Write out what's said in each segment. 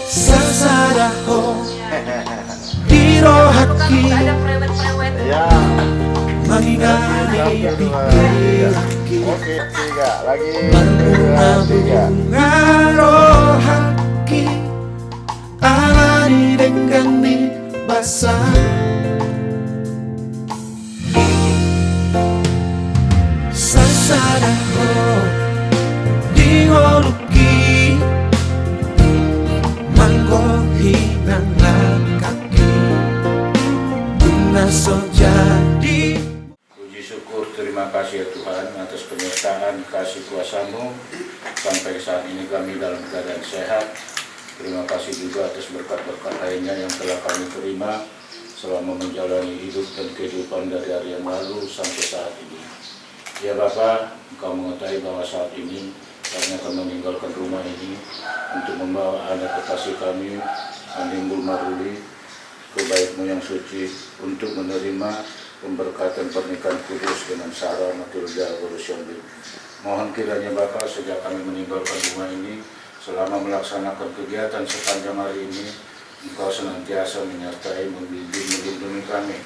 Sasadaho di roh hati mengingani pikir berbunga-bunga roh hati alani dengan basah sasadaho di holuki manggohinang kaki guna sojadi. Puji syukur, terima kasih ya Tuhan atas penyertaan kasih kuasa-Mu sampai saat ini kami dalam keadaan sehat. Terima kasih juga atas berkat-berkat lainnya yang telah kami terima selama menjalani hidup dan kehidupan dari hari yang lalu sampai saat ini. Ya Bapa, Engkau mengetahui bahwa saat ini kami akan meninggalkan rumah ini untuk membawa anak kekasih kami, Animbul Maruli, ke Bait-Mu yang suci untuk menerima pemberkatan pernikahan kudus dengan Sarah Matilda Borusyambi. Mohon kiranya Bapa, sejak kami meninggalkan rumah ini, selama melaksanakan kegiatan sepanjang hari ini, Engkau senantiasa menyertai, membimbing, melindungi kami.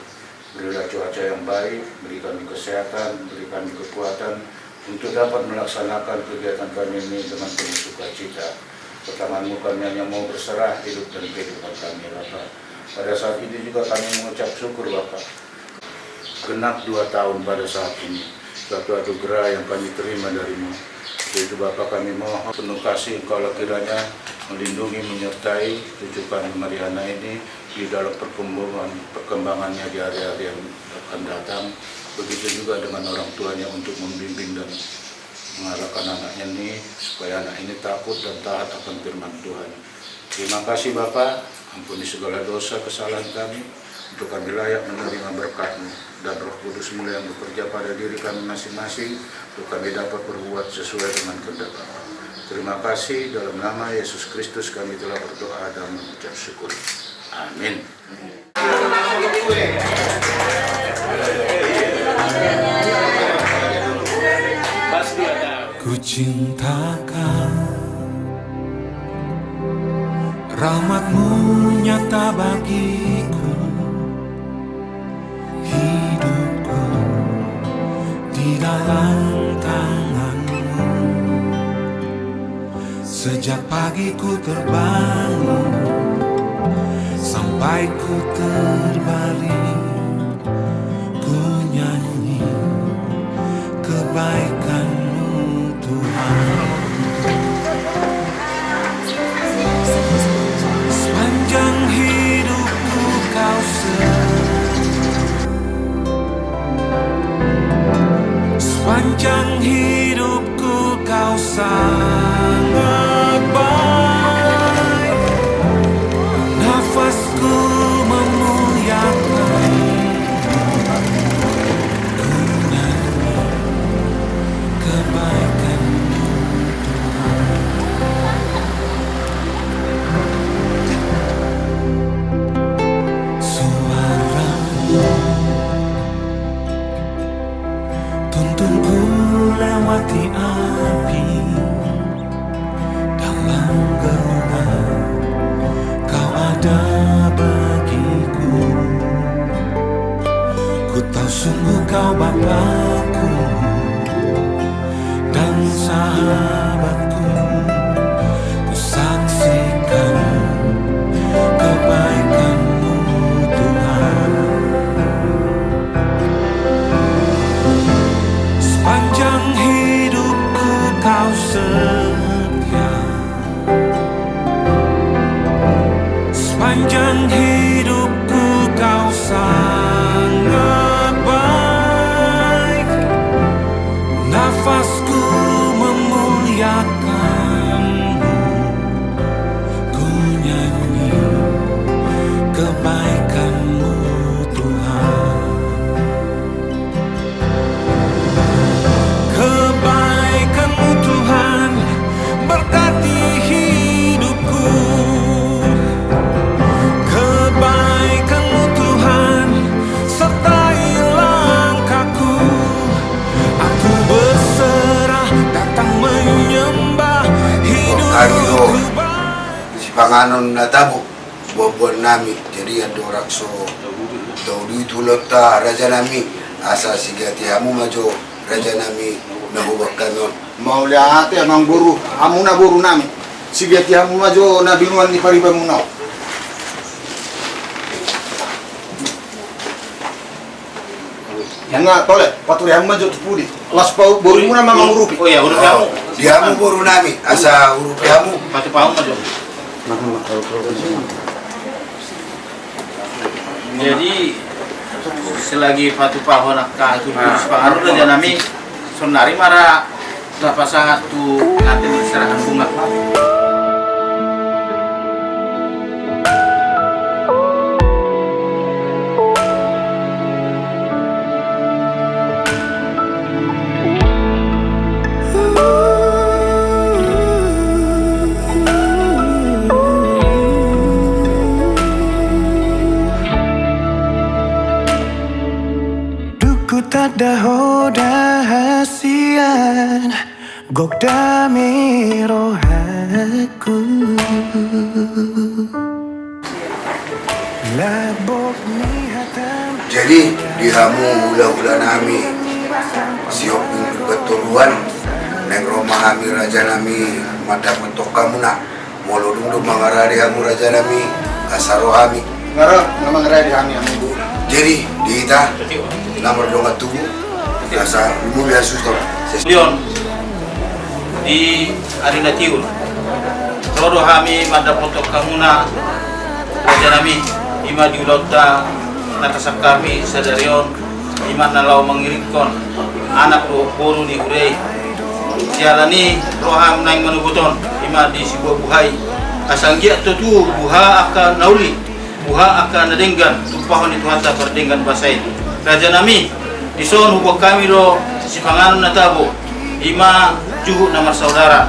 Berilah cuaca yang baik, beri kami kesehatan, beri kami kekuatan untuk dapat melaksanakan kegiatan kami ini dengan penuh sukacita. Pertanganmu kami hanya mau berserah hidup dan kehidupan kami, Bapak. Pada saat ini juga kami mengucap syukur, Bapak. Genap 2 tahun pada saat ini, suatu anugerah yang kami terima darimu. Itu Bapak, kami mohon penuh kasih Engkau kiranya melindungi, menyertai cucu kami Mariana ini di dalam perkembangannya di hari-hari yang akan datang. Begitu juga dengan orang tuanya untuk membimbing dan mengarahkan anaknya ini supaya anak ini takut dan taat akan firman Tuhan. Terima kasih Bapak, ampuni segala dosa kesalahan kami untuk kami layak menerima berkat-Mu dan Roh Kudus-Mu yang bekerja pada diri kami masing-masing untuk kami dapat berbuat sesuai dengan kehendak Bapa. Terima kasih, dalam nama Yesus Kristus kami telah berdoa dan mengucap syukur. Amin. Ku cintakan rahmat-Mu nyata bagiku, hidupku di dalam tangan-Mu. Sejak pagi ku terbangun sampai ku terbaring, ku nyanyi kebaikan-Mu Tuhan. Sepanjang hidupku Kau sepanjang hidupku Kau sangat baik. Nafasku memuliakan, ku nyanyi kebaikan-Mu Tuhan. Suara-Mu tuntunku lewati api, dalam gelap Kau ada bagiku. Ku tahu sungguh Kau Bapakku dan sahabatku. Ku saksikan kebaikan-Mu Tuhan. Sepanjang hidupku Kau setia, sepanjang hidupku Kau sangat baik. Nafasku memuliakan-Mu, ku nyanyi kebaikan-Mu Tuhan. Kebaikan-Mu Tuhan berkati hidupku. panganon na tabo buwan nami jadi adorak so taudu itulot ta raja nami asa sigati hamu majo raja nami nahubak kanon mau lihat emang guru hamu na guru nami sigati hamu majo na binuan ni pariba munau nga tole paturi hamu majo tupudi las pau boru muna mamang urupi Oh ya, huruf kamu. di hamu boru nami asa huruf hamu Patu paham aja. Jadi selagi patu pahon akka tu sepangaruh raja nami sonari mara dapat sangat tu nanti serahan bunga. Duku tak ada hoda hasian Gok dami rohaku Labok ni hatam jadi di hamu hula-hula nami siok keturuan neng rumah kami raja nami mada bentuk kamu nak molo dulu mangarari hamu raja nami kasaro kami ngara namang radi kami hamu guru jadi di ita nomor dongat tubuh asa umum ya susah Leon di Arina Tiur. Rodo kami mada potok kamuna raja nami ima diulota natasak kami sadarion ima nalau mengiringkon anak roh boru ni urei jalani roham naing manubuton ima di sebuah buhai asanggia tu buha akan nauli buha akan nadenggan tupahon itu hata berdenggan basai raja nami di son hubok kami ro si panganon natabo ima juhu nama saudara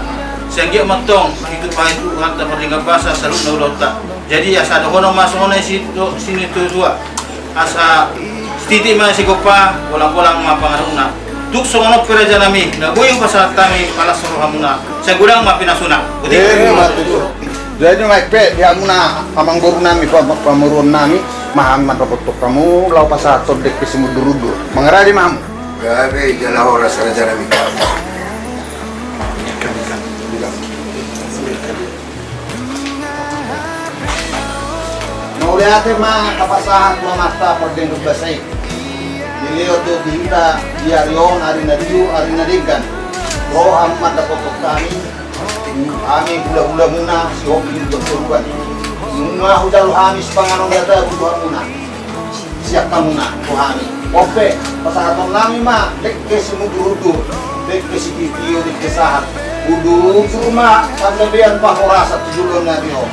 sanggia matong itu pakai itu hata berdenggan basa salut naulota jadi asa dohono masuk ona sini tu dua asa titi ma sigopa bolang-bolang ma pangaruna tuk songono peraja nami nagoyong pasal kami palas rohamuna saya gudang ma pinasuna jadi naik pe dia muna amang guru nami pamurun nami maham matapotok kamu lau pasaton dek kesemudurudu mengeradi maham gabe jala horas raja nami mau lihat mah kapasahan mata perdeng basai dilihat tuh kita diarion arina diu arina degan roham matapotok kami gula-gula muna si hobi berseruan semua udah hamis panganon data butuh muna siap kamu na kami oke pasahaton nami mah dek ke semudurudu dek ke si titio dek ke sahat udu rumah paglabian pahorasa tujulon na dio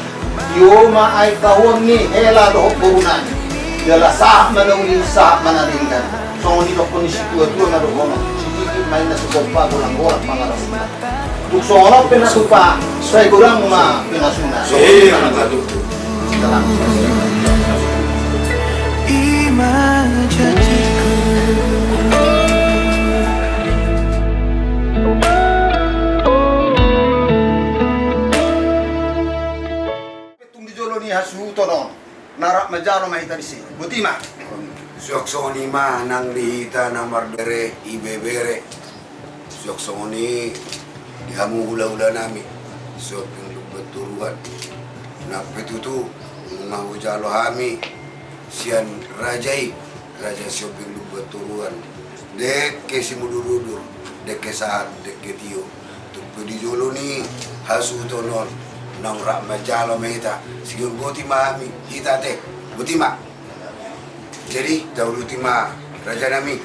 yo ma ay kahon ni hela dohok burunan jala sah manawin sah manaringan so ni dokon ni situa-tua na dohono sikikit main na sugopa gulang-gulang pangarasunan tuksono pinasupa saya gulang ma pinasuna dalam Ima janjiku tung di jolo ni hasu tonon narak majalo mahita di sini butima Syok soni mah nang dihita namar bere ibe bere. Syok soni dihamu hula-hula nami. Syok yang beturuan. Nak petutu ngahu jalo hami sian rajai raja syok yang beturuan. Dek ke simudurudur, dek ke saat, dek ke tio. Tuk di jolo ni hasu tonon nang rak majalo mehita. Sigur botima hami hita tek botima. Jadi dahulu tima raja nami.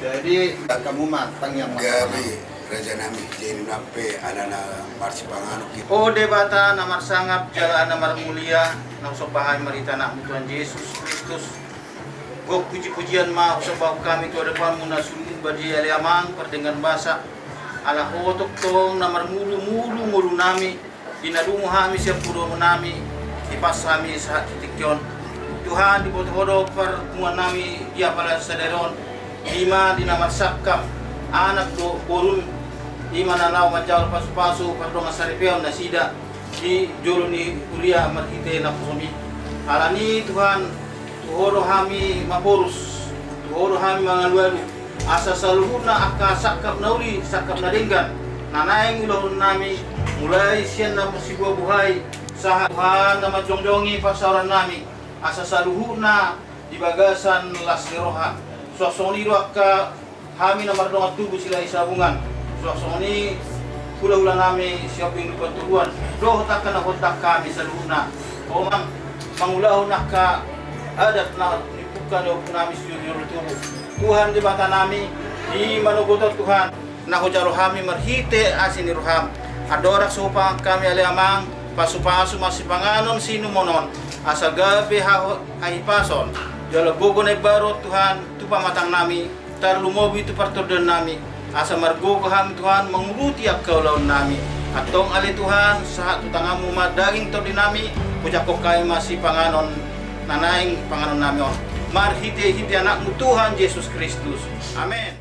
jadi kamu matang yang Gabi raja nami jadi nape anak marsi panganuk gitu. Oh debata namar sangap jalan namar mulia nang sopahay marita na Tuhan Yesus Kristus. Gok puji-pujian ma usabau kami tu depan munasulun badi aliamang perdengan basa ala hotok tong namar mulu nami dinadungu hami siap puro nami ipas hami saat titikyon Tuhan di boto pertemuan nami dia pada sederon lima di namar sakam anak do borun di mana lau majaw pasu-pasu perdonga saripeon na sida si jolo ni ulia marhite na posomi alani Tuhan tuhoro hami maporus tuhoro hami mangalualu asa saluhuna aka sakap nauli sakap naringgan nanaing ulahun nami mulai siyan na masibua buhay sa Tuhan na majongjongi pasaran nami asa saluhuna di bagasan las niroha suasoni aka hami na mardonga tubuh sila isabungan suasoni hula-hula nami siapa yang lupa turuan doh takkan na kontak kami saluhuna omang mangulahun ka adat na nipukan yo nami sujud tubuh Tuhan di mata nami di manugotot Tuhan na hojaro kami marhite asin ni roham adorak supang kami ali amang pasupasu masipanganon sinumonon asa gabi hahipason jalo gogonay barot Tuhan tupa matang nami tarlumobi tu partordan nami asa margogo ham Tuhan menguruti akaulaon nami atong ali Tuhan saat tutangamu madaging to dinami pujakok kay masih panganon nanaing panganon nami on marhite hiti anakmu Tuhan Yesus Kristus amin.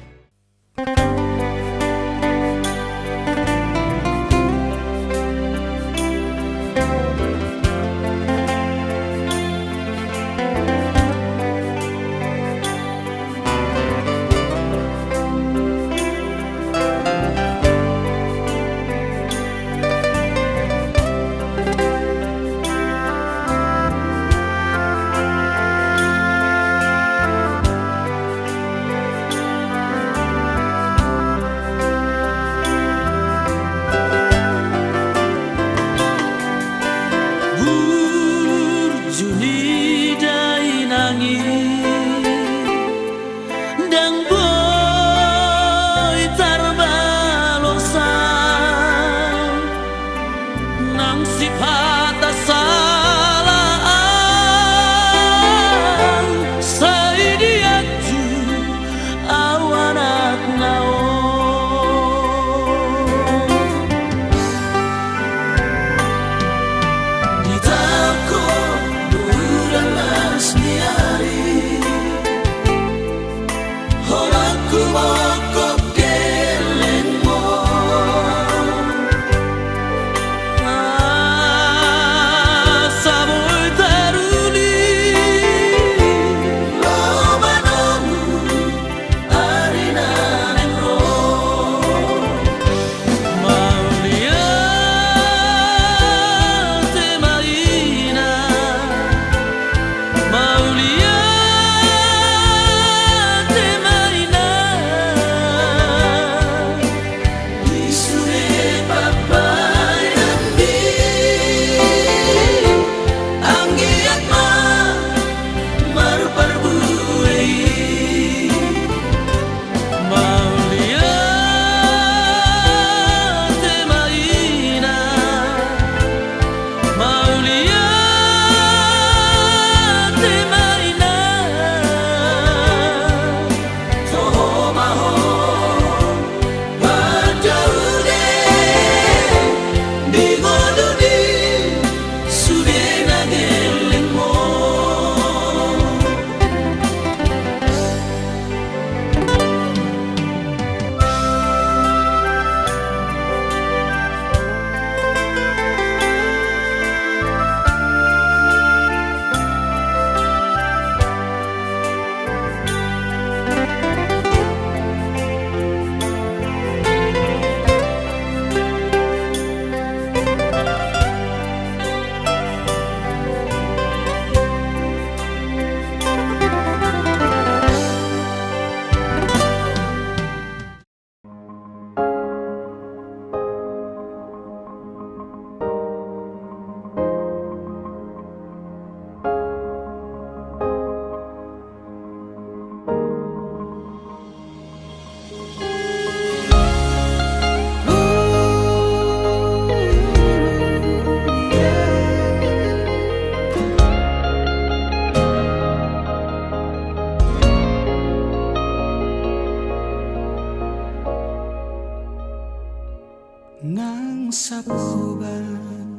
Nang sapuban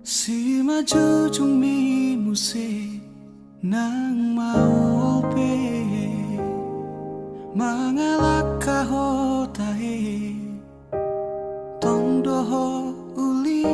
si majujung mi muse nang maupe mangalak kahotahe tong doho uli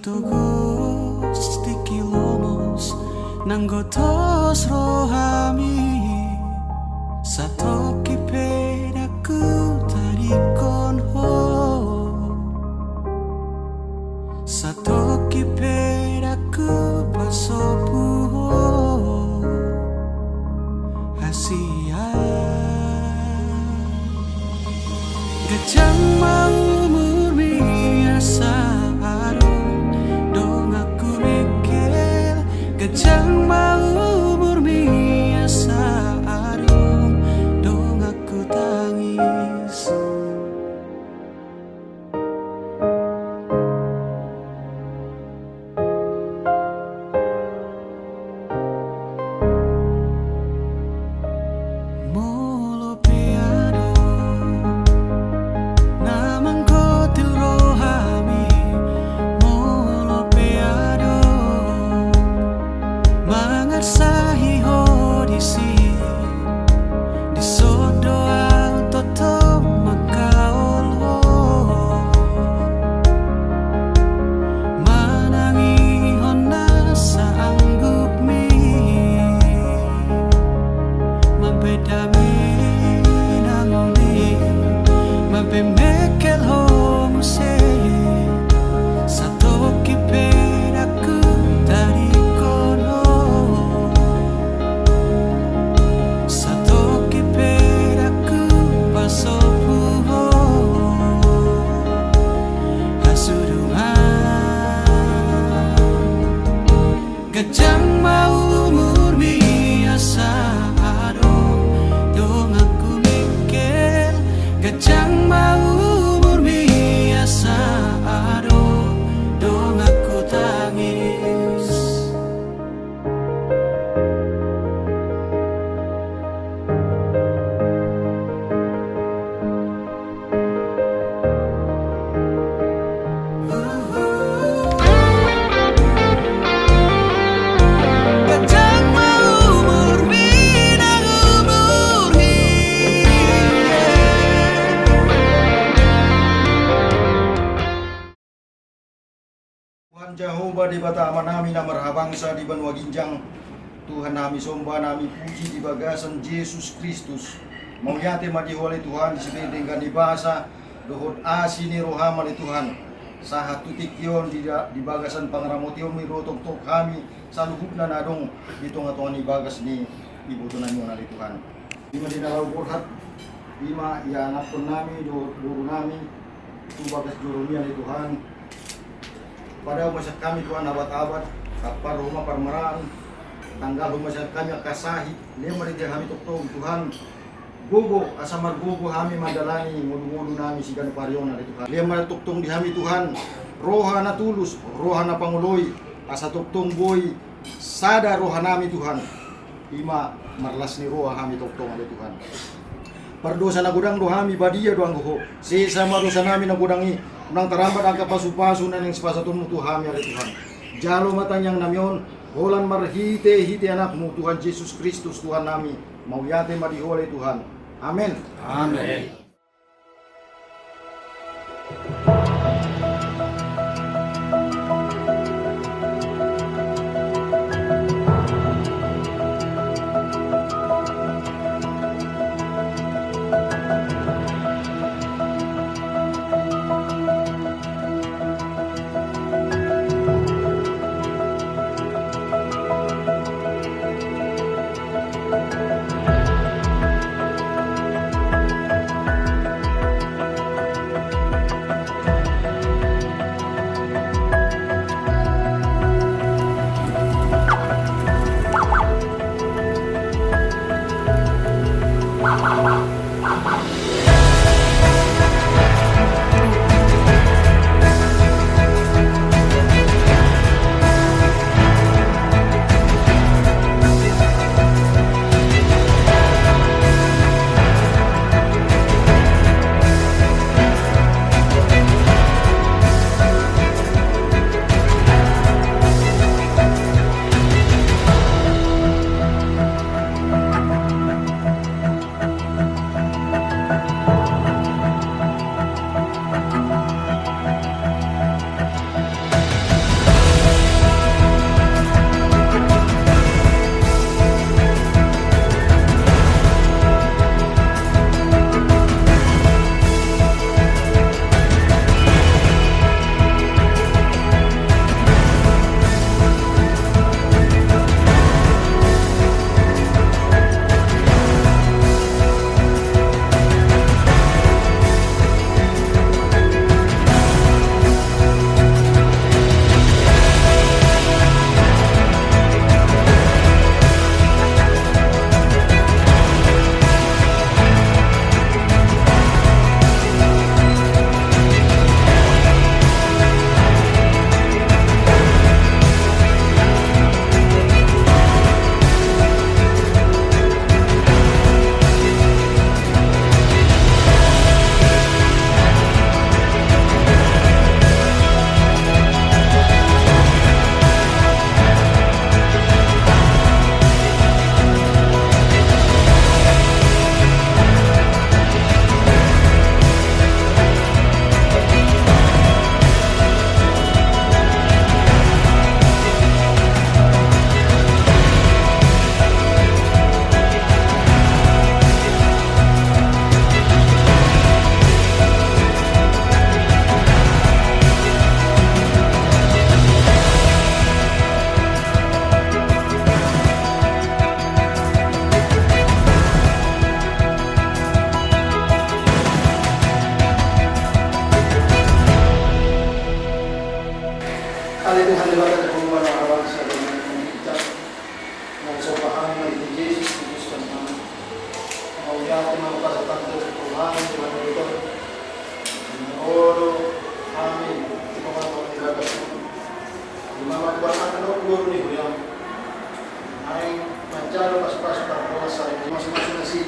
Gusti kilomos nanggotos rohami satoki pedaku tarikon ho satoki pedaku pasopu ho hasia gajang mau murmi asa Gajang mau murmi asa adong dong aku tangis Molo peado namang kotil rohami Molo peado Mangarsahi hodisi di sodo autoto makaolo manangi hona saanggup mi mabedami nangoni mabemekel homuse satoki pedaku dari kono Satoki pedaku pasopuho hasudungan Gajang mau murmi asa adong dong aku mikir Gajang mau murmi asa adong dong aku tangis Gajang mau murmi nang umurhi Tuhan Jehovah di bata amanami na marhabangsa di banwa ginjang Tuhan nami somba nami puji di bagasan Yesus Kristus Maulyate madihole Tuhan di sibedengkan di basa dohod asini rohama di Tuhan saha tutik yon di bagasan pangramotion mi rotok kami saluhub na nadong dito nga tuhan ibagas ni ibutunan mo na di Tuhan Lima di nalaw burhat Lima ianap ko nami duro nami itu bagas jurunia di Tuhan pada umasak kami Tuhan abad-abad kapar rumah parmaraan tanggal umasak kami akasahi lima di kami tuktong Tuhan Gogo asamar gogo kami mandalani mudu-mudu nami si ganu pariona di Tuhan lima tuktong di kami Tuhan roha na tulus roha na panguloy asa tuktong boy sada roha nami Tuhan lima marlas ni roha kami tuktong di Tuhan Pardosa na gudang dohami badia doang goho sesama dosa nami na gudangi nang tarambat ang kapasupaso na ng spasatun mo tuhami ari Tuhan jalo matanyang namyon holan marhite anakmu Tuhan Yesus Kristus Tuhan nami mauyate madihole Tuhan amen Amen.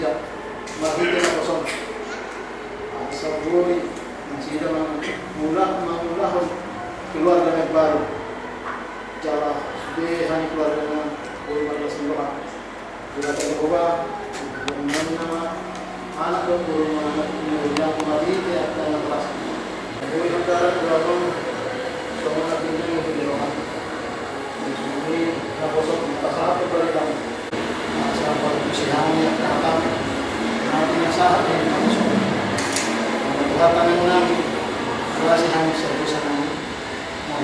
siap mahita na kosong sa buhay ng sila mangulahon keluarga yang baru jala sudehan keluarga ng buhay maglasimbahan Bila Jehovah nama anak dan guru anak yang mahita at ng kelas buhay ng darat berapang semua nabi ini dirohan ini nakosong pasal kepada sa pagsihangan at nakakam natin nasahat ng nakosong natuhatan ng namin wala siya sa pusa namin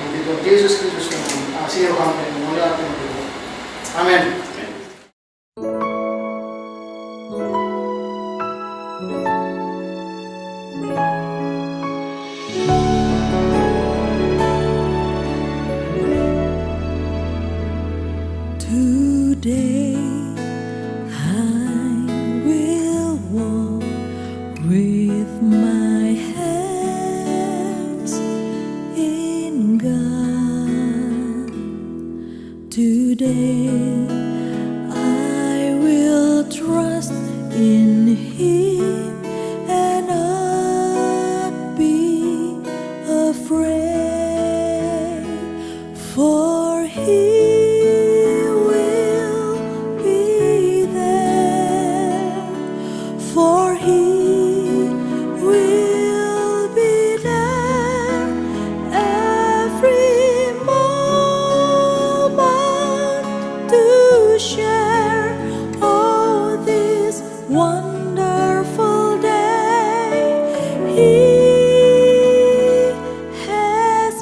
hindi ko Jesus Christus namin asiro kami mula at mga Amen. Today I will walk with my hands in God. Today I will trust in Him and not be afraid, for He wonderful day He has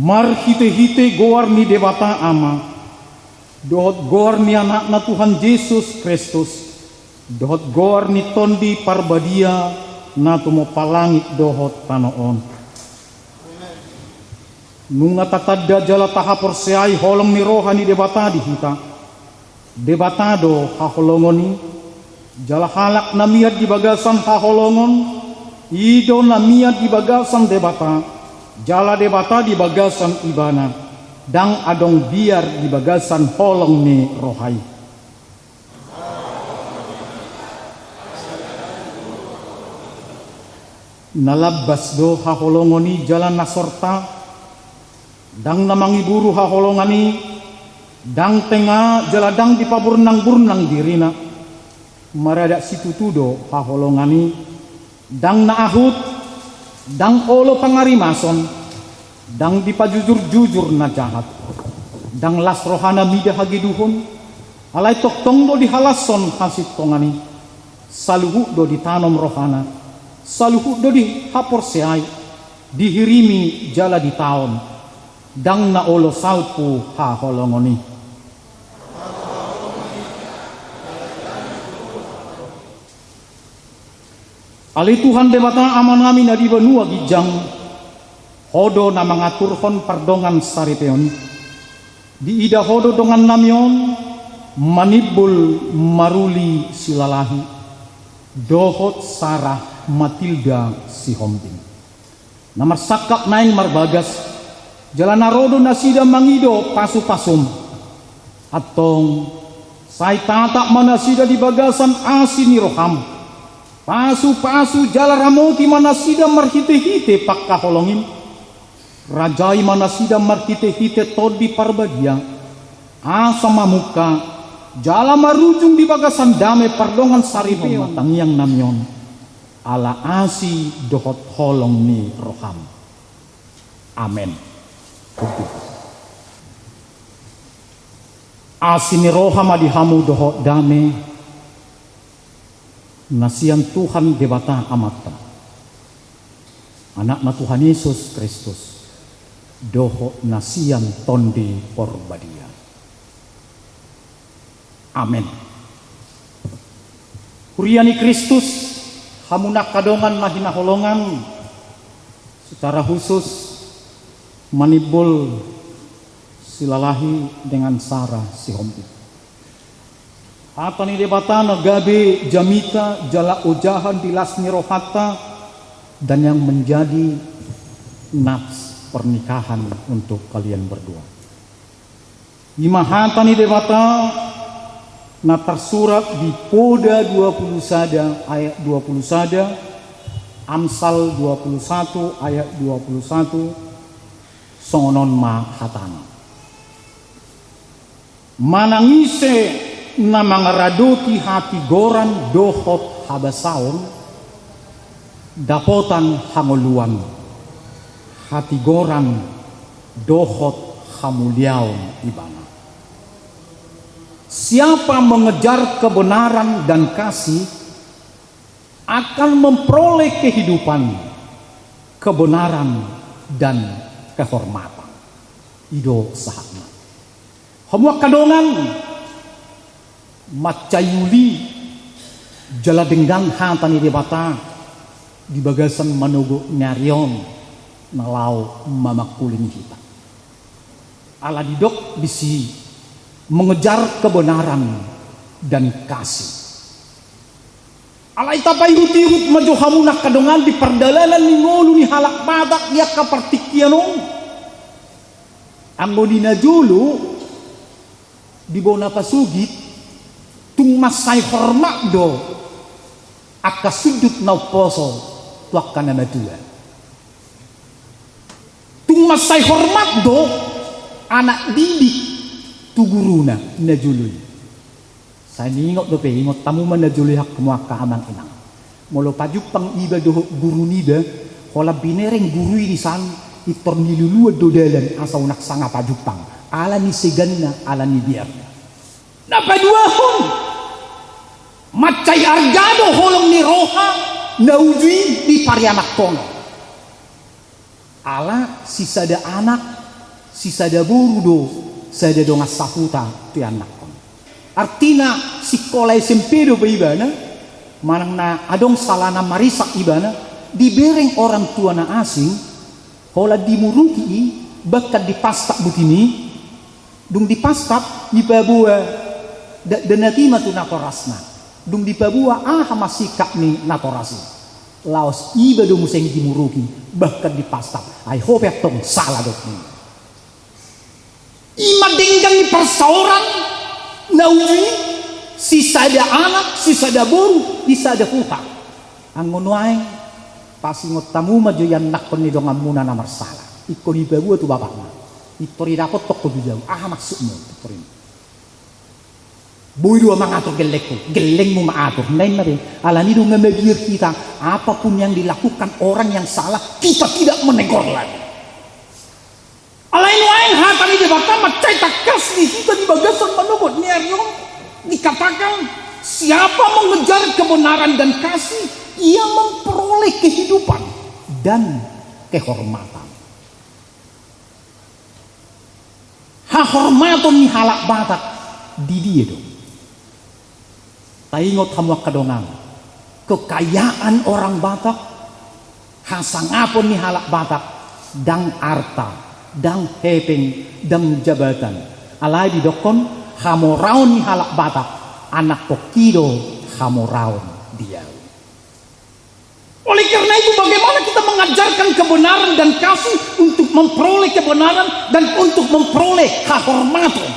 Mar hite-hite goar ni debata ama, dohot goar ni anak na Tuhan Yesus Kristus, dohot goar ni tondi parbadia na tumopalangit dohot tanoon. Nunga tatadda jala taha porseai holong ni rohani debata di hita, debata do haholongoni, jala halak na miat di bagasan haholongon, ido na miat di bagasan debata, jala debata di bagasan ibana, dang adong biar di bagasan holong ni rohai. Nalabas do haholongoni jalan nasorta, dang namangiburu haholongani, dang tengah jaladang di paburnang-burnang dirina, marada situ tudo haholongani, dang naahut, dang olo pangarimason, dang dipajujur-jujur na jahat, dang las rohana mida hagiduhon, alay toktong do dihalason hasit tongani, saluhu do ditanom rohana, saluhu do di hapor seai, dihirimi jala di taon, dang na olo salpu ha holongoni. Ali Tuhan debata aman kami na di benua gijang, hodo na mangaturhon pardongan saripeon di ida hodo dongan namion manibul maruli silalahi dohot Sarah Matilda Sihombing namar sakap naing marbagas jalan narodo nasida mangido pasu-pasum atong say tatak manasida di bagasan asini roham pasu-pasu jala ramoti manasida marhite-hite pakkaholongin rajai manasida marhite-hite todi parbadia asa mamuka jala marujung di bagasan dame pardongan saripe matangiang namyon ala asi dohot holong ni roham. Amen. Asini roham adihamu dohot dame nasian Tuhan debata amata anak na Tuhan Yesus Kristus dohot nasian tondi porbadia. Amen. Kuriani Kristus hamunak kadongan mahina holongan secara khusus manibul silalahi dengan Sarah Sihombing. Atani debatana gabe jamita jala ujahan dilasni rohata dan yang menjadi nafs pernikahan untuk kalian berdua. Imahatani debata na tersurat di Poda 20 sada ayat 20 sada, Amsal 21 ayat 21, songonon ma hatana. Manangise na mangaradoti hati goran dohot habasaon, dapotan hangoluan hati goran dohot hamuliaon ibana. Siapa mengejar kebenaran dan kasih akan memperoleh kehidupan, kebenaran dan kehormatan. Ido sahana. Hamua kadongan macayuli jala denggang hatani debata di bagasan manugo nyarion nalau mamakulin kita. Ala didok bisi mengejar kebenaran dan kasih. Alai tapai hut maju hamunah kadongan di perdalanan ni ngolu ni halak badak dia kapartikianong. Anggo dina julu di bona pasugit tung masai hormat do aka sudut nau poso tuak kana natua. Tung masai hormat do anak didik tu guruna na juluy. Sa ningot do pe ingot tamu man na juluy hak kumuha kaamang inang. Molo pajuk pang iba do guru nida hola binereng guru ini san itor niluluad do dalan asa unak sanga pajuk pang. Ala ni seganna ala ni biar. Napaduahon macay argado holong ni roha nauwi di parianak kono. Ala sisada anak sisada buru do saya dongas sahuta ti anak kon. Artina sekolah SMP do ibana manang na adong salana marisak ibana dibereng orang tua na asing hola dimuruki bakat dipastak butini dung dipastak dipabua denati matu natorasna dung dipabua masikap ni natorasi laos iba do museng dimuruki bakat dipastak I hope tong salah dok ni. Ima denggang di persauran nauwi sisa ada anak sisa ada buru sisa ada huta angon wae pasingot tamu maju yang nak peni dongan muna namar salah ikon iba gua tu bapaknya itori dapat toko dijau maksudmu itori boy dua mengatur gelengmu mengatur lain mari alani dong ngambil kita apapun yang dilakukan orang yang salah kita tidak menegur lagi. Alain-lain hatani debata macai takas ni kita di bagasan manubot ni aryon dikatakan siapa mengejar kebenaran dan kasih ia memperoleh kehidupan dan kehormatan. Hahormatan ni halak batak di dia dong. Taingot hamwa kadongan kekayaan orang Batak hasangapon ni halak Batak dang arta, dang hepeng, dang jabatan. Alai di dokon hamoraon ni halak batak, anak kokido hamoraon dia. Oleh karena itu bagaimana kita mengajarkan kebenaran dan kasih untuk memperoleh kebenaran dan untuk memperoleh kehormatan.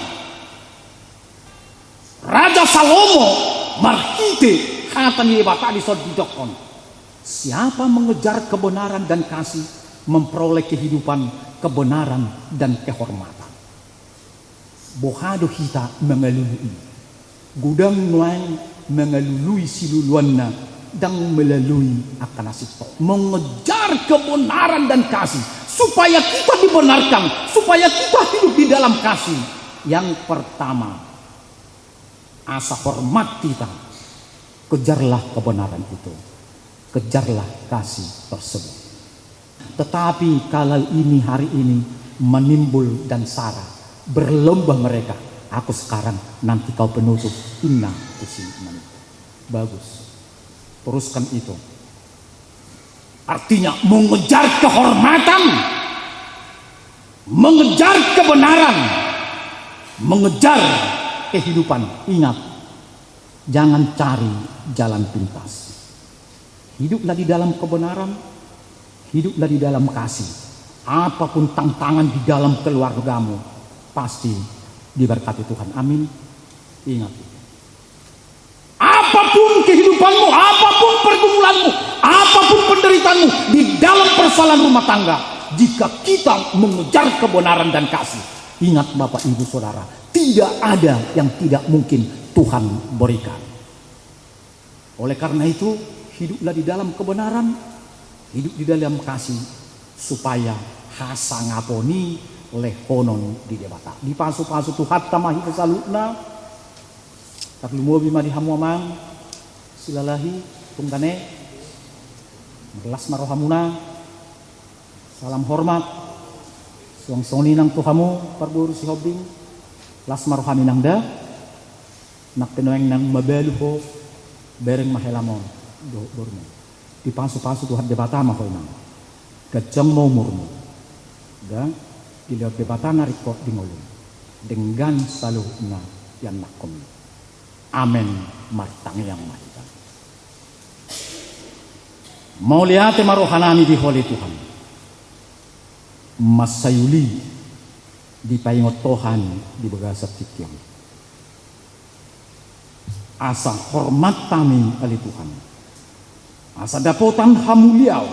Raja Salomo marhite hatan yebata di sodidokon. Siapa mengejar kebenaran dan kasih memperoleh kehidupan, kebenaran dan kehormatan. Bohado kita mengelului. Gudang nuang mengelului siluluanna dan melalui akan asito. Mengejar kebenaran dan kasih supaya kita dibenarkan, supaya kita hidup di dalam kasih. Yang pertama, asa hormat kita. Kejarlah kebenaran itu. Kejarlah kasih tersebut. Tetapi kalau ini hari ini menimbul dan sara, berlomba mereka. Aku sekarang, nanti kau penutup. Inna kusi maniku. Bagus. Teruskan itu. Artinya mengejar kehormatan, mengejar kebenaran, mengejar kehidupan. Ingat, jangan cari jalan pintas. Hiduplah di dalam kebenaran, hiduplah di dalam kasih. Apapun tantangan di dalam keluargamu, pasti diberkati Tuhan. Amin. Ingat. Apapun kehidupanmu, apapun pergumulanmu, apapun penderitaanmu di dalam persoalan rumah tangga, jika kita mengejar kebenaran dan kasih, ingat Bapak Ibu Saudara, tidak ada yang tidak mungkin Tuhan berikan. Oleh karena itu, hiduplah di dalam kebenaran, hidup di dalam kasih, supaya hasa ngaponi lehonon di debata. Di pasu-pasu Tuhan tamahi kesalutna, tapi mobi madi hamuamang silalahi tungkane merlas marohamuna, salam hormat suang soni nang tuhamu parburu si hobing las marohami nang da nak penoeng nang mabeluho bereng mahelamon do dormo di pasu-pasu Tuhan debata mahoy nang gajang mau murmu ga dilihat debata narikot di ngolong dengan selalu na yang nakom. Amen. Martang yang mahita. Mau lihat marohanami di holi Tuhan. Masayuli di paingot Tuhan di bagasat tikyang. Asa hormat kami kali Tuhan. Asa dapotan hamuliaw.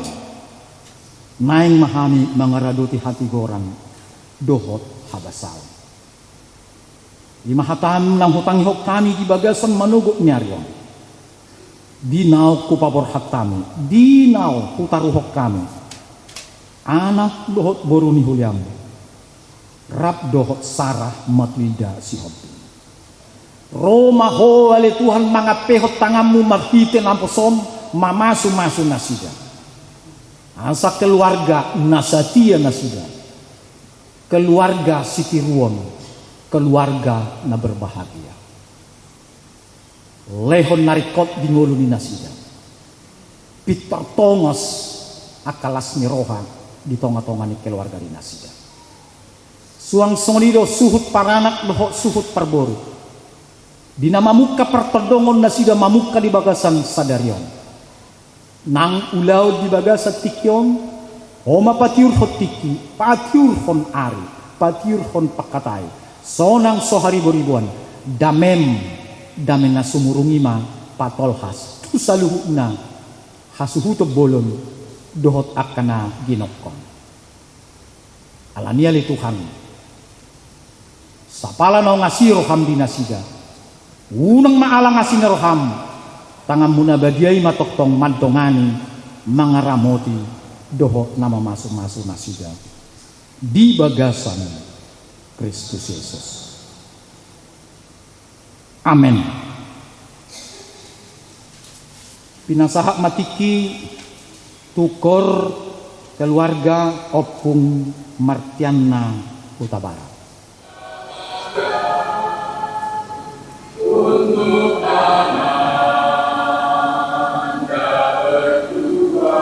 Naing mahami mangaraduti hati gorang. Dohot habasal. Di mahatam ng hutang ihok kami di bagasan manugot nyaryon. Dinaw kupabor hatami. Dinaw kutaruhok kami. Anak dohot boru ni hulyam. Rap dohot sarah matwida si hobi. Roma ho ale Tuhan mga pehot tangamu marhite namposom mamasu-masu nasida. Asa keluarga nasatia nasida. Keluarga sitiruon. Keluarga na berbahagia. Lehon narikot di ngulu ni nasida. Pitar tongos akalas ni roha di tonga-tonga ni keluarga ni nasida. Suang sonido suhut paranak dohok suhut parboru. Di nama muka pertodongon nasida mamuka di bagasan sadarion. Nang ulaw di bagasan tikyon. Oma patiur hot tiki, patiur hon ari, patiur hon pakatay. Sonang sohari beribuan damem na sumurungi ma patolhas tu saluhuna hasuhuto bolon dohot akana ginokon alania li Tuhan sapala no ngasi roham dinasiga unang maalang ngasi roham tangan muna badiai matoktong mantongani mangaramoti dohot nama masuk-masuk nasiga di bagasan Kristus Yesus. Amin. Pinasahak matiki tukor keluarga Opung Martiana Utabara. Untuk Anda berdua.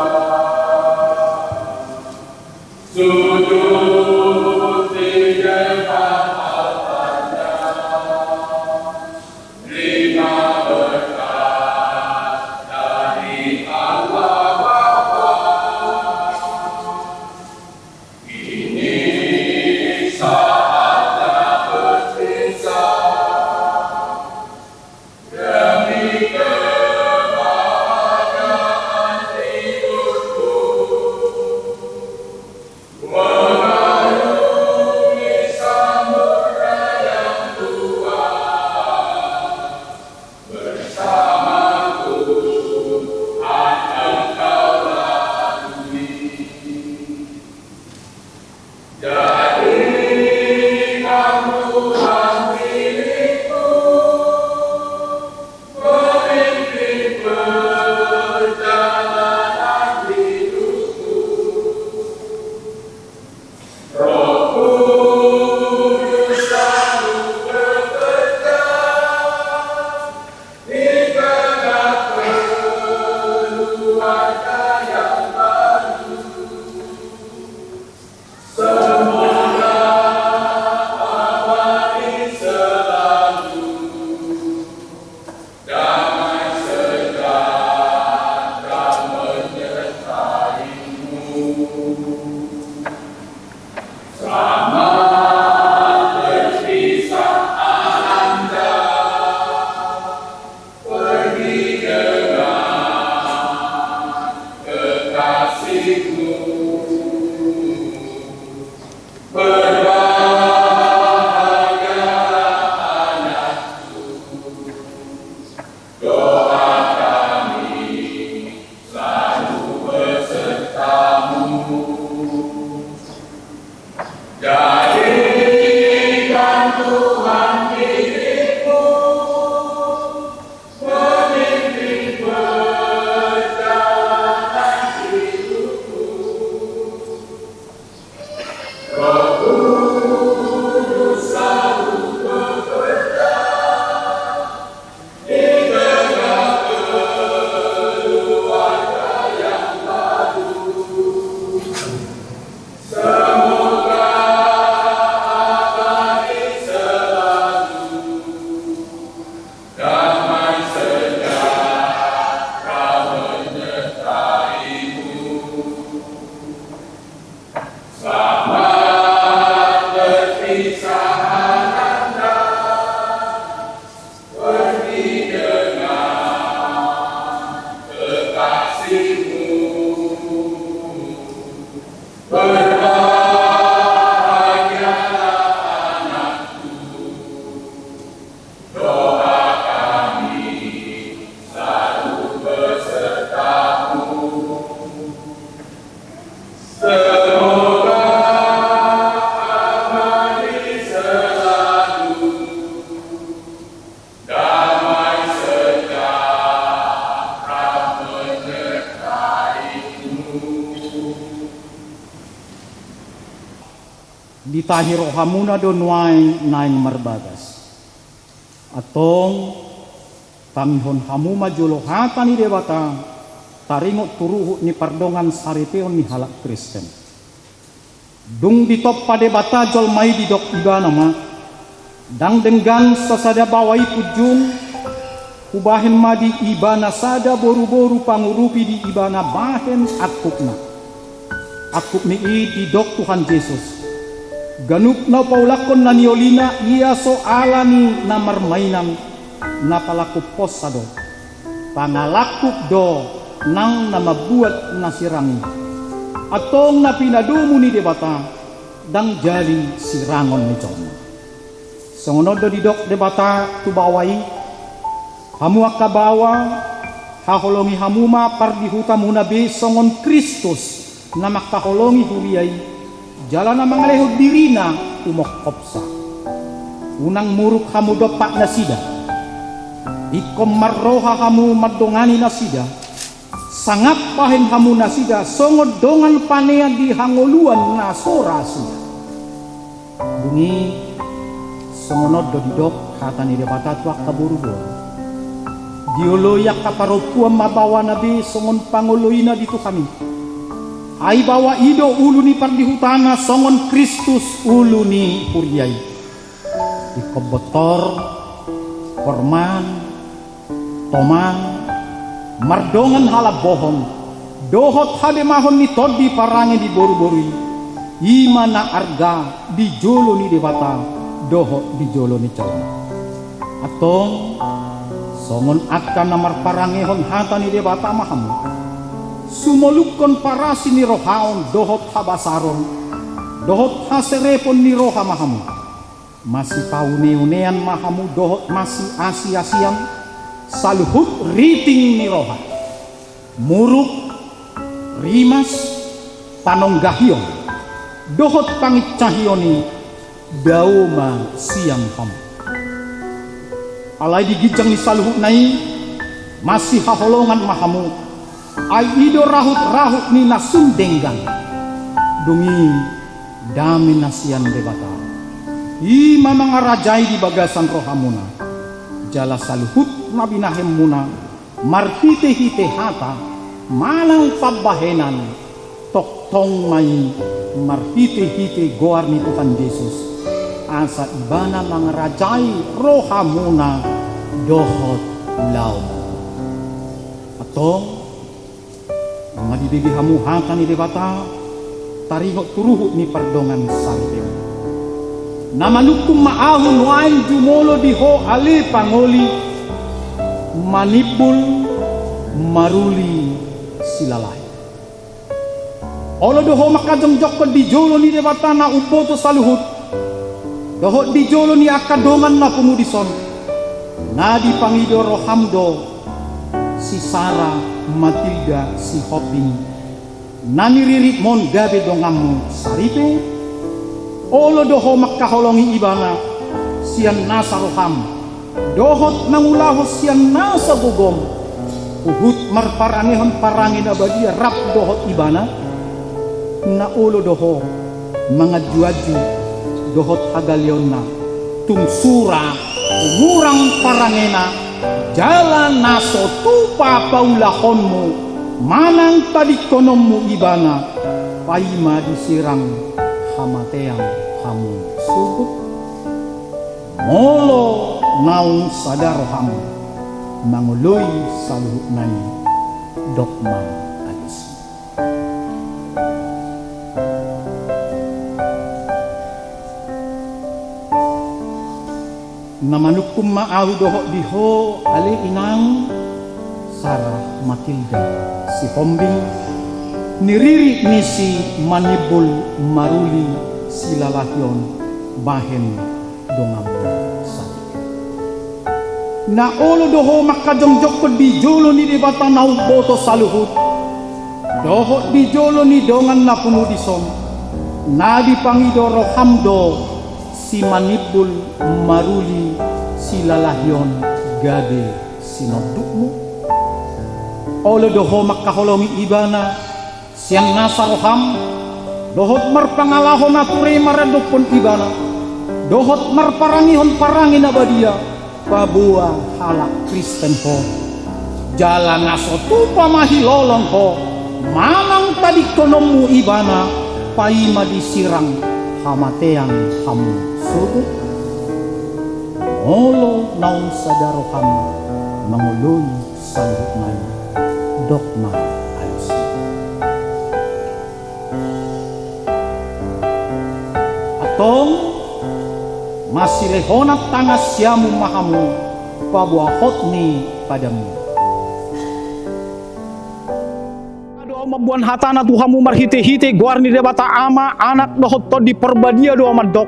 Ditahi rohamuna donway naing marbagas. Atong pamihon hamuma julohatan ni dewata taringot turuhut ni pardongan saripeon ni halak Kristen. Dung ditop pada bata jol mai didok iba nama dang denggan sasada bawai pujung kubahen madi ibana sada boru-boru pangurupi di ibana bahen akupna. Akup ni didok Tuhan Yesus. Ganup na paulakon na niolina iya so alani na marmainan na palaku posado pangalakup do nang na mabuat na sirangi atong na pinadumo ni debata dang jali sirangon ni John. Songonod do didok debata tubawai hamu akabawa haholongi hamuma pardihuta muna be songon Kristus na makaholongi huriyay jalan na mangalehod dirina umokopsa. Unang muruk hamu dopak na sida. Ikom marroha hamu madongani na sida. Sangat pahen hamu na sida. Songod dongan panea di hangoluan na sora sida. Bungi songonod do didok hata ni debata tuak kaburu-buru. Dioloyak kaparopuan mabawa nabi songon pangoloina dito kami. Ai bawa ido ulu ni pardihutana songon Kristus ulu ni puriai. Ikobotor, korman, toman, mardongan hala bohong. Dohot hade mahon ni todi parange di boru-borui. Ima na arga di jolo ni debata, dohot di jolo ni calon. Atong songon akan namar parangehon hata ni debata mahamu. Sumolukon parasi ni rohaon dohot habasaron dohot haserepon ni roha mahamu masih paune-unean mahamu dohot masih asi-asian saluhut riting ni roha muruk rimas panonggahiong dohot pangit cahyoni dauma siang ham. Alai digijang ni saluhut nai masih haholongan mahamu. Ai ido rahut ni nasun denggang. Dungi dami nasian debata. I mamang rajai di bagasan rohamuna. Jala saluhut nabi nahem muna. Marhite hite hata. Malang pabahenan. Tok tong mai. Marhite hite goar ni Tuhan Yesus. Asa ibana mangarajai rohamuna. Dohot lau. Atong mga dibigi hamuhatan ni debata. Tarihot turuhut ni pardongan saripeo. Namanukum maahun wain jumolo diho ali pangoli manipul maruli silalai. Olo doho makajong jokko di jolo ni debata na uboto saluhut. Doho di jolo ni akadongan na pumudison. Na di pangido rohamdo si Sarah Matilda si Hoping. Nani ririt mon gabe dongamu saripe. Olo doho makaholongi ibana sian nasa roham. Dohot nangulahos sian nasa gugom. Uhut marparanihon parangin abadia rap dohot ibana. Na olo doho mga juaju dohot hagalyon na. Tumsura umurang parangena. Jalan naso tupa paulahonmu. Manang tadikonommu ibana. Paima disirang hamateang hamu subut. Molo naung sadaro hamu. Manguloy saluhut nai dokma alis. Namanukum maahu dohok diho ali inang Sarah Matilda si Hombing niriri nisi manibul maruli silalahyon bahen dongam sakit. Na olo doho makajongjok ko di jolo ni debata na boto saluhut. Doho di jolo ni dongan na pumudison. Na di pangidoro hamdo si manibul maruli silalahyon gade sinodukmu. Olo doho makaholongi ibana siang nasa roham. Dohot marpangalahon na pure maradupon ibana. Dohot marparangihon parangin abadia. Pabuang halak Kristen ho. Jalan naso tupa mahilolong ho. Mamang tadi konommu ibana. Paima disirang hamateang hamu subut. Olo naung sadaroham mangulun saluhut nai dokma alus. Atong masih rehonat tangas siamu mahamu pabuahot ni padamu. Doa mabuan hatana tuhamu marhite-hite guar ni debata ama anak dohot to di perbadia doa madok.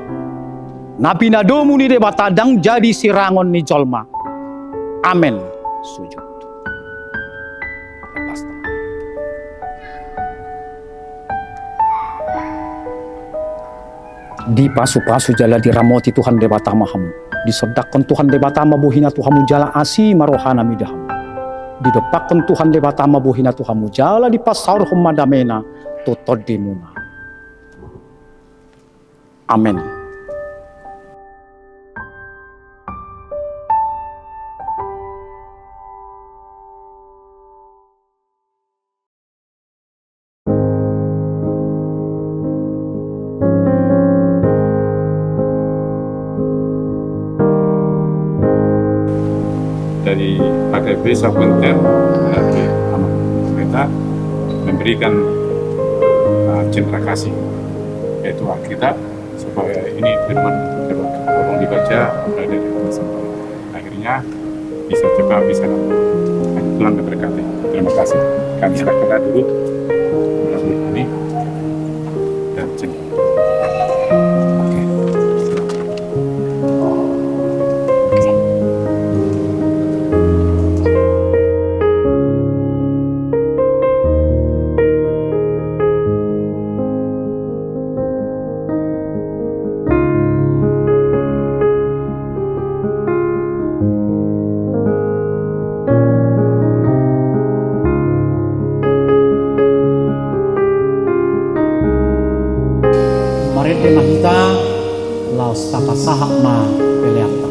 Napi nadomu ni debata dang jadi sirangon ni jolma. Amen. Sujud. Di pasu-pasu jala diramoti Tuhan debata mahamu. Disodakkan Tuhan debata mabuhina Tuhamu jala asi marohana midahamu. Didopakkan Tuhan debata mabuhina Tuhamu jala di pasaur humadamena tutodimuna. Amin. Dari HKB Sabunter dari anak kita memberikan cinta kasih yaitu Alkitab supaya ini firman tolong dibaca mulai dari awal sampai akhirnya bisa cepat bisa dapat. Tuhan memberkati. Terima kasih. Kami serahkan dulu melalui ini dan cinta. laos takasaha na peleata.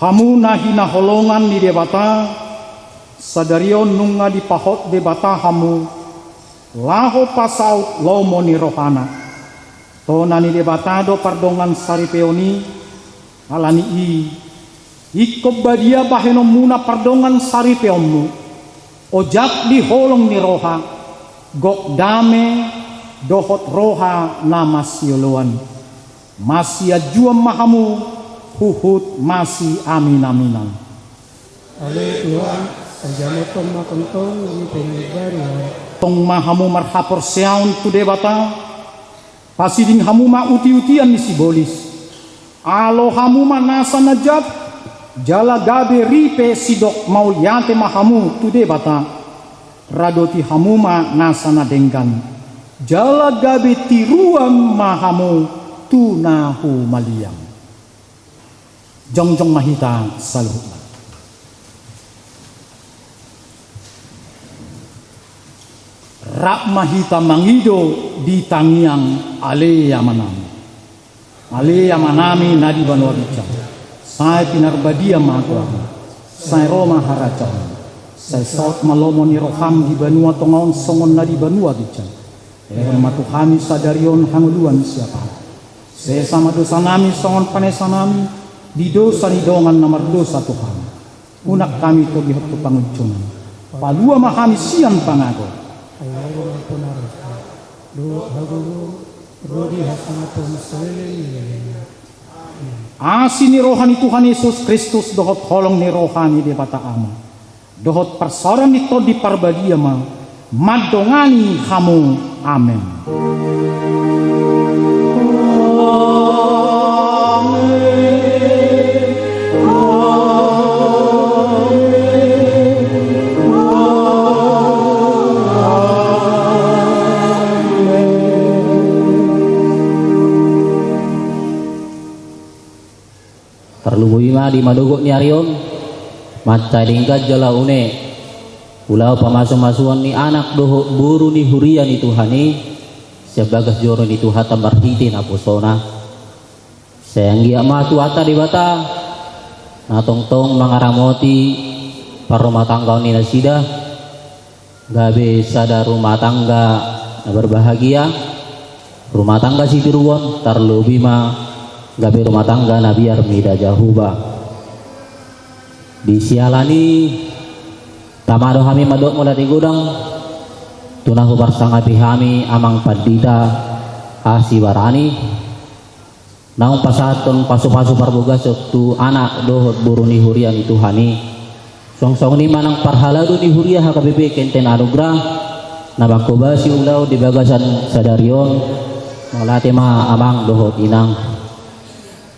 Hamu nahi naholongan di debata, sadarion nunga di pahot debata hamu, laho pasaut lomo ni rohana. To nani debata do pardongan saripeoni, alani ikob badia baheno muna pardongan saripeommu, ojak di holong ni roha, gok dame dohot roha namas yoluan, masya juam mahamu, huhut masih amin-aminan. Ale Tuhan, ajamotong makontong ni pengbarian. Tong mahamu marhapor seaun tu debata, pasiding hamu ma uti-utian ni sibolis. Alo hamu ma nasa najab, jala gabe ripe sidok mau yate mahamu tu debata. Radoti hamu ma nasa na denggan, jala gabe tiruan mahamu tu nahu maliang. Jongjong mahita saluhna. Rak mahita mangido di tangiang ale yamanami. Ale yamanami nadi banua bicara. Saya pinarbadia maguama. Saya Roma haracam. Saya saut malomo ni roham di banua tongaon songon nadi banua bicara. Eron matuhami sadarion hanguluan siapa. Saya sama dosa nami songon panesanami. Di dosa ni dongan nomor dosa Tuhan. Unak kami to bihot tu panguncunan. Palua mahami sian pangago. Ayaw ang punaras. Do haguro rodi hasangatong sawili. Asi ni rohani Tuhan Yesus Kristus dohot holong ni rohani di bata ama. Dohot persoran ito di parbadia ma. Madongani hamu. Amen. Terlubui di madugok ni arion macai dingkat jala une ulau pamasu-masuan ni anak doho buru ni hurian ni Tuhani sebagas joro ni Tuhan tambar hiti na pusona sayanggi amatu ata di bata na tong-tong mangaramoti parumah tangga ni nasida gabe sada rumah tangga na berbahagia rumah tangga si tiruan terlebih gabe rumah tangga na biar mida jahuba disialani tamado kami madok mula di gudang tunahu bersama bihami amang padita asibarani naung pasatong pasu-pasu parboga sektu anak dohot buruni hurian itu hani song-song ni manang parhalado ni huria HKBP kenten anugrah nabakubasi ulau di bagasan sadarion molate ma amang dohot inang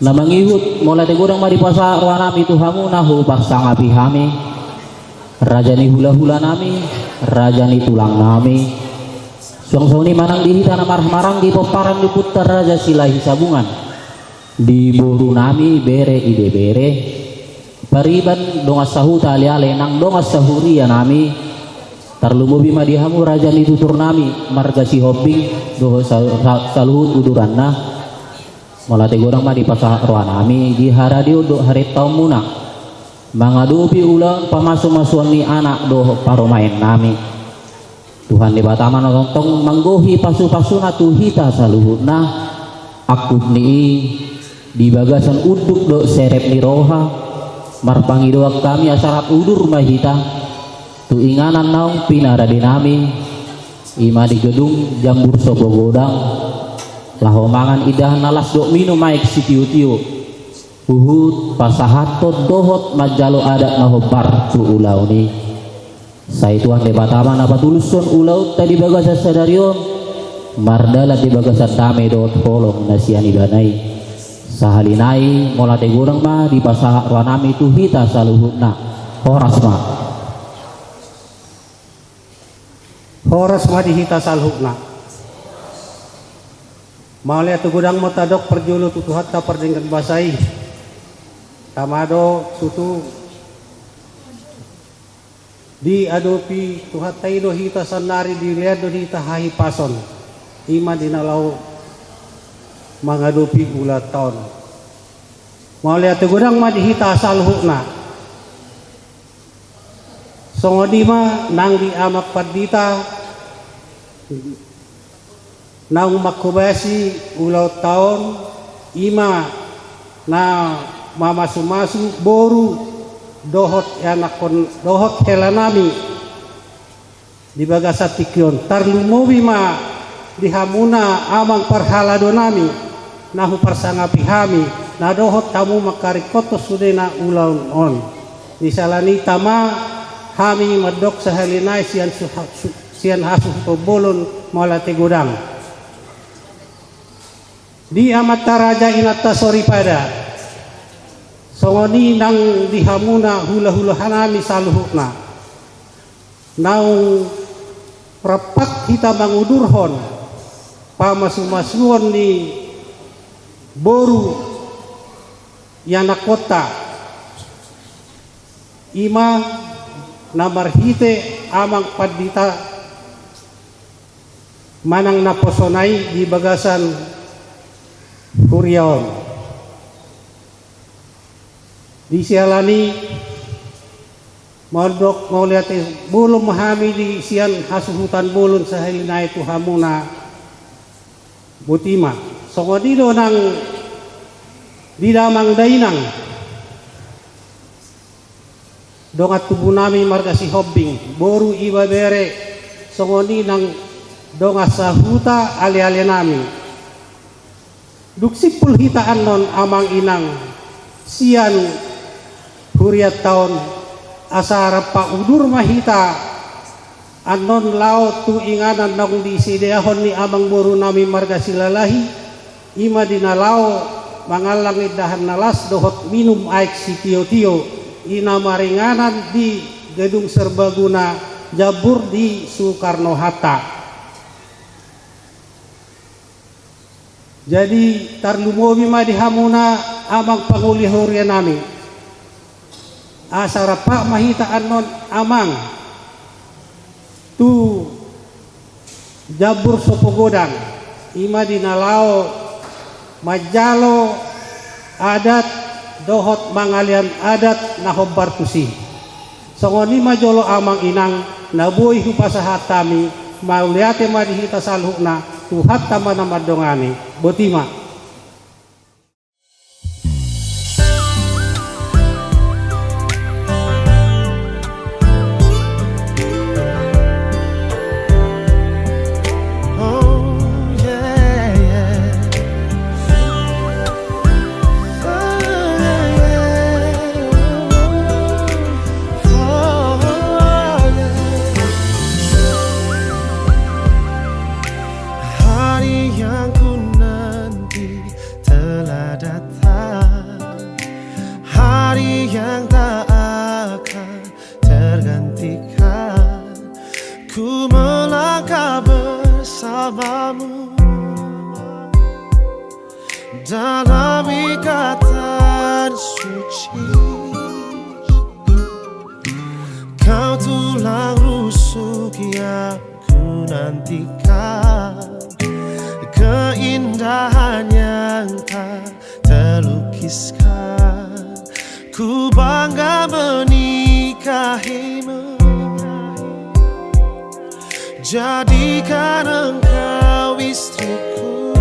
namangihut molate gudang ma di pasa ruanami tuhamu nahu paksa ngapi hami rajani hula-hula nami rajani tulang nami suang-suang ni manang dihita na marang di peparan di putar raja silahi sabungan di boru nami bere ide bere pariban dongas sahuta ali-ale nang dongas sahuria nami tarlumubi madihamu raja ni tutur nami marga si hobbing doho saluhut uduranna molate gorang ma di pasah roa nami di haradio do hari taum muna mangadupi ulang pamasu-masuan ni anak doho paromain nami Tuhan di batama nonton manggohi pasu-pasuna tuhita saluhutna aku ni di bagasan uduk do serep ni roha marpangi doak kami asarat udur mahita tu inganan naung pinara dinami ima di gedung jambur sobo godang lahomangan idah nalas dok minum maik si tiu-tiu uhud pasahatot dohot majalo adat nahobar tu ulau ni saya tuan de batama napa tuluson ulau tadi bagasa sadarion mardalat di bagasa dame dot holong nasiani banai sahalinai molate gorang ma di pasah ranami tu hita saluhutna horas Horas madihita salhukna maulia tu gudang motadok perjulu tutu hatta perdengkan basai tamado tutu di adopi tu hatta ido hita sanari di liado hita hahi pason ima dinalau mangadopi ulat tahun maulia tu gudang madihita salhukna songodima nang di amak padita nang makubasi ulau tahun ima na mamasu-masu boru dohot yanakon dohot helanami di bagasa tikion tarlumobi ma dihamuna amang parhalado nami nahu parsangapi hami na dohot tamu makari kotos sudena ulaun on disalani tama kami medok sahalinai sian hasuh pobolon molate godang di amata raja inata sori pada songoni nang dihamuna hula-hula hanami saluhukna naung rapak kita mangudurhon pamasu-masuon ni boru yanakota ima namarhite amang padita manang naposonai di bagasan Kuryaon di sialani modok mauliat bulun mahami di sian hasuhutan bulun sahalinai tu hamuna butima songodido nang didamang dainang dongat tubuh nami marga si hobbing boru iba bere songoni nang dongat sahuta ali-ali nami duksipul hitaan non amang inang sian huriat tahun asara pa udur mahita anon lao tu inganan nang di sideahon ni amang boru nami marga silalahi ima dinalao mangalangit dahan nalas dohot minum aik si tio-tio ina maringanan di gedung serbaguna Jabur di Soekarno Hatta. Jadi tarlumobi ma dihamuna amang pangulihurya nami asara pak mahita anon amang tu Jabur sopogodang ima dinalao majalo adat dohot mangalian adat nahobar tusi songoni majolo amang inang nabuhi hupasahat tami mauliate madihita salhukna tuhat tamana madongani botima bersamamu dalam ikatan suci. Kau tulang rusuk yang ku nantikan, keindahan yang tak terlukiskan. Ku bangga menikahimu, jadikan engkau istriku.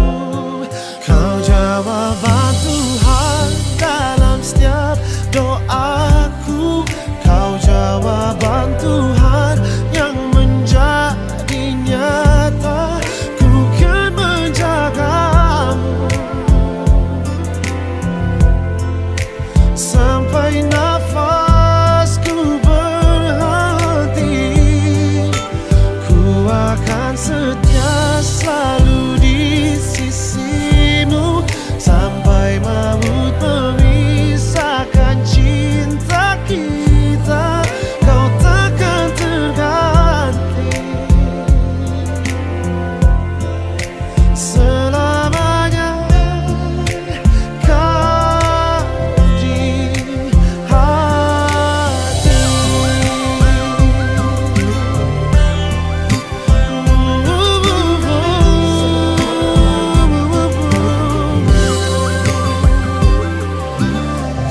Kau jawaban Tuhan dalam setiap doaku. Kau jawaban Tuhan yang menjadi nyata. Ku kan menjagamu sampai nafasku berhenti. Ku akan setia selalu di sisimu sampai maut memisahkan cinta kita. Kau takkan terganti selamanya. Kau di hati.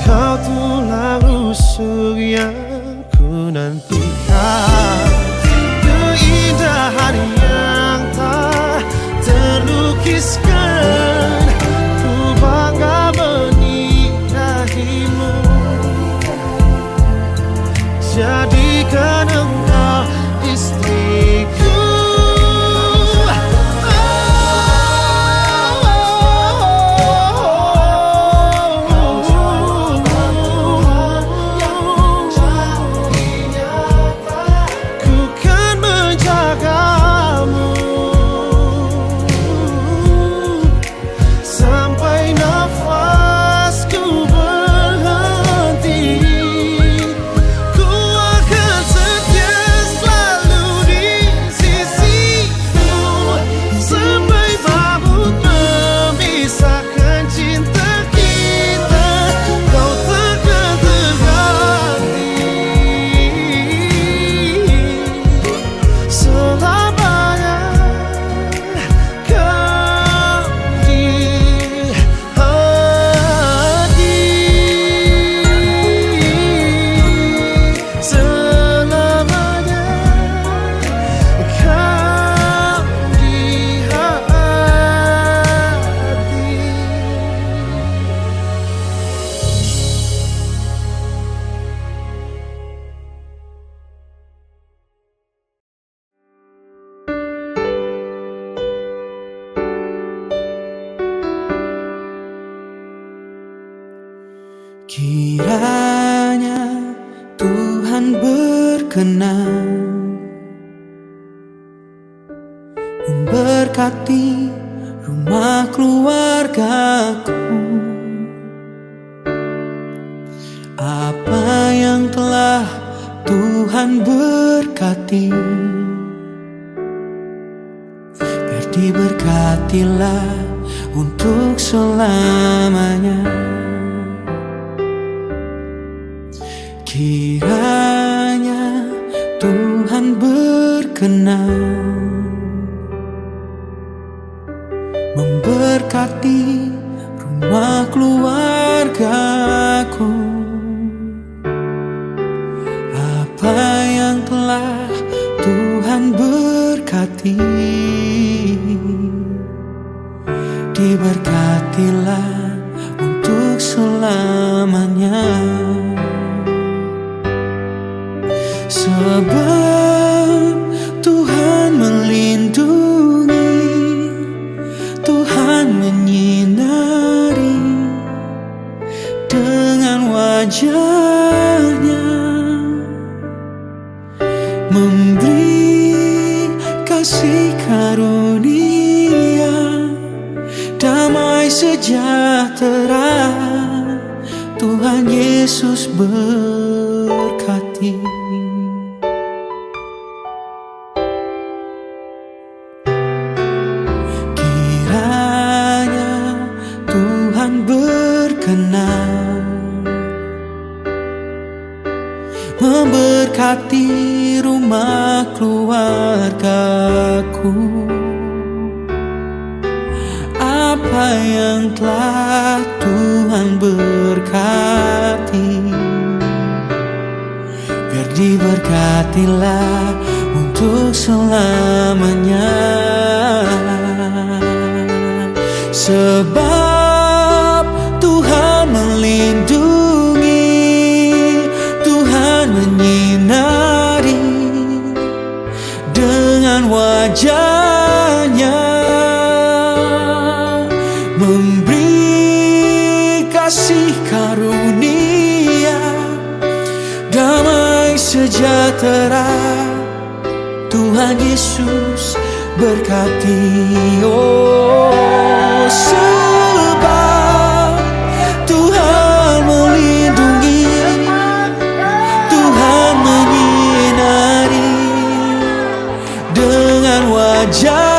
Kau tulang rusuk yang ku nantikan, keindahan yang tak terlukiskan. Ku bangga menikahimu, jadikan engkau istriku. Ku kan menjagamu sampai nafasku berhenti. Ku akan setia selalu di sisimu sampai maut memisahkan cinta kita. Kau takkan terganti selamanya. Kau di hati selamanya. Kau di hati. Kiranya Tuhan berkenan memberkati rumah keluargaku. Apa yang telah Tuhan berkati, biar diberkatilah untuk selamanya. Kiranya Tuhan berkenan memberkati rumah keluargaku. Apa yang telah Tuhan berkati, diberkatilah untuk selamanya. Sebab Tuhan melindungi, Tuhan menyinari dengan wajah-Nya, memberi kasih karunia, damai sejahtera. Tuhan Yesus berkati. berkati rumah keluargaku. Apa yang telah Tuhan berkati, biar diberkatilah untuk selamanya. Sebab Tuhan melindungi, Tuhan menyinari dengan wajah-Nya, memberi kasih karunia, damai sejahtera. Tuhan Yesus berkati. Oh, sebab Tuhan melindungi, Tuhan menyinari dengan wajah